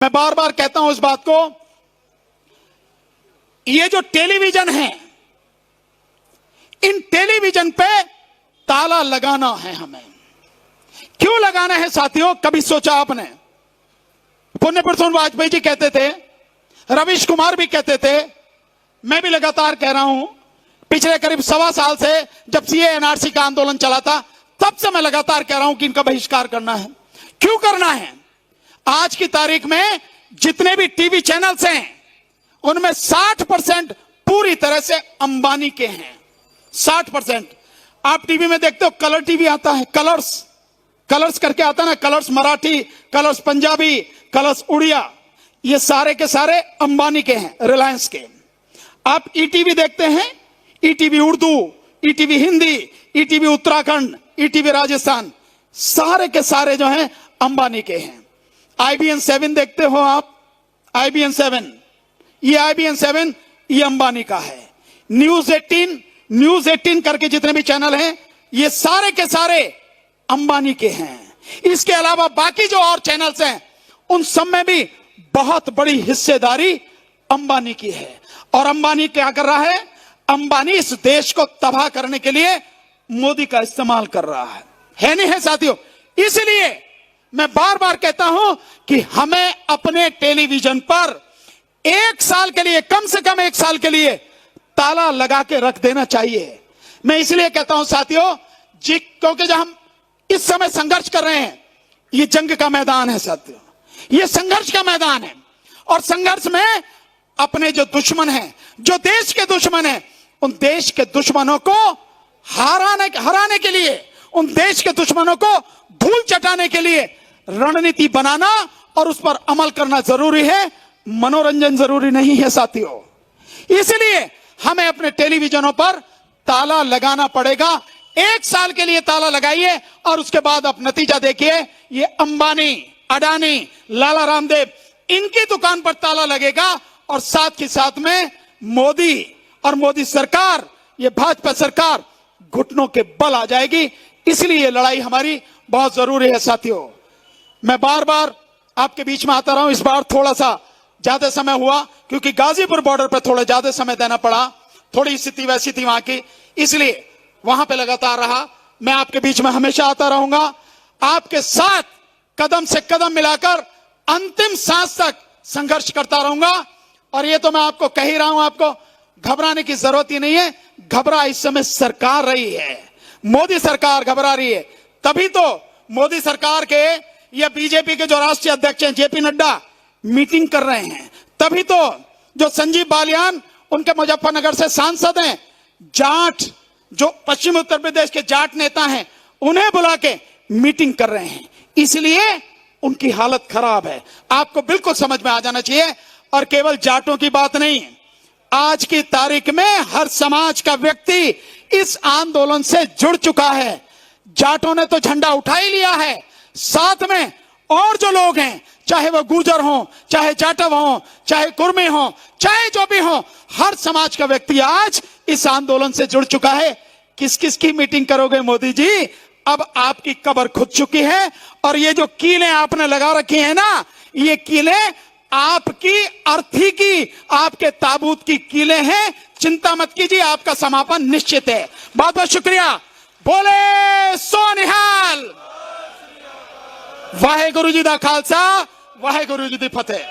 मैं बार बार कहता हूं इस बात को, ये जो टेलीविजन है, इन टेलीविजन पे ताला लगाना है हमें। क्यों लगाना है साथियों? कभी सोचा आपने? पुण्य प्रसून वाजपेयी जी कहते थे, रवीश कुमार भी कहते थे, मैं भी लगातार कह रहा हूं, पिछले करीब 1.25 साल से जब सीए एनआरसी का आंदोलन चला था, तब से मैं लगातार कह रहा हूं कि इनका बहिष्कार करना है। क्यों करना है? आज की तारीख में जितने भी टीवी चैनल्स हैं, उनमें 60% पूरी तरह से अंबानी के हैं। 60%। आप टीवी में देखते हो, कलर टीवी आता है, कलर्स करके आता है ना, Colors Marathi, Colors Punjabi, Colors Odia, ये सारे के सारे अंबानी के हैं, रिलायंस के। आप ईटीवी देखते हैं, ETV Urdu, ETV Hindi, ETV Uttarakhand, ETV Rajasthan, सारे के सारे जो हैं अंबानी के हैं। IBN 7 देखते हो आप, IBN 7, ये IBN 7 ये अंबानी का है। न्यूज 18 करके जितने भी चैनल हैं, ये सारे के सारे अंबानी के हैं। इसके अलावा बाकी जो और चैनल्स हैं, उन सब में भी बहुत बड़ी हिस्सेदारी अंबानी की है। और अंबानी क्या कर रहा है? अंबानी इस देश को तबाह करने के लिए मोदी का इस्तेमाल कर रहा है नहीं है साथियों? इसलिए मैं बार बार कहता हूं कि हमें अपने टेलीविजन पर 1 साल के लिए, कम से कम 1 साल के लिए ताला लगा के रख देना चाहिए। मैं इसलिए कहता हूं साथियों जी, क्योंकि जब हम इस समय संघर्ष कर रहे हैं, ये जंग का मैदान है साथियों, ये संघर्ष का मैदान है। और संघर्ष में अपने जो दुश्मन हैं, जो देश के दुश्मन हैं, उन देश के दुश्मनों को हराने के लिए, उन देश के दुश्मनों को धूल चटाने के लिए रणनीति बनाना और उस पर अमल करना जरूरी है, मनोरंजन जरूरी नहीं है साथियों। इसलिए हमें अपने टेलीविजनों पर ताला लगाना पड़ेगा। 1 साल के लिए ताला लगाइए और उसके बाद आप नतीजा देखिए। ये अंबानी, अडानी, लाला रामदेव, इनकी दुकान पर ताला लगेगा और साथ ही साथ में मोदी और मोदी सरकार, ये भाजपा सरकार घुटनों के बल आ जाएगी। इसलिए ये लड़ाई हमारी बहुत जरूरी है साथियों। मैं बार बार आपके बीच में आता रहा हूं। इस बार थोड़ा सा ज्यादा समय हुआ क्योंकि गाजीपुर बॉर्डर पर थोड़ा ज्यादा समय देना पड़ा, थोड़ी स्थिति वैसी थी वहां की, इसलिए वहां पे लगातार रहा। मैं आपके बीच में हमेशा आता रहूंगा, आपके साथ कदम से कदम मिलाकर अंतिम सांस तक संघर्ष करता रहूंगा। और ये तो मैं आपको कह ही रहा हूं, आपको घबराने की जरूरत ही नहीं है। घबरा इस समय सरकार रही है, मोदी सरकार घबरा रही है। तभी तो मोदी सरकार के या बीजेपी के जो राष्ट्रीय अध्यक्ष हैं जेपी नड्डा मीटिंग कर रहे हैं। तभी तो जो संजीव बालियान, उनके मुजफ्फरनगर से सांसद हैं, जाट, जो पश्चिम उत्तर प्रदेश के जाट नेता हैं, उन्हें बुला के मीटिंग कर रहे हैं। इसलिए उनकी हालत खराब है। आपको बिल्कुल समझ में आ जाना चाहिए। और केवल जाटों की बात नहीं, आज की तारीख में हर समाज का व्यक्ति इस आंदोलन से जुड़ चुका है। जाटों ने तो झंडा उठा ही लिया है, साथ में और जो लोग हैं, चाहे वो गुर्जर हो, चाहे जाटव हो, चाहे कुर्मी हो, चाहे जो भी हो, हर समाज का व्यक्ति आज इस आंदोलन से जुड़ चुका है। किस किस की मीटिंग करोगे मोदी जी? अब आपकी कब्र खुद चुकी है। और ये जो कीलें आपने लगा रखी है ना, ये कीलें आपकी अर्थी की, आपके ताबूत की कीलें हैं। चिंता मत कीजिए, आपका समापन निश्चित है। बहुत बहुत शुक्रिया। बोले सो निहाल। वाहेगुरु जी दा खालसा, वाहेगुरु जी दी फतेह।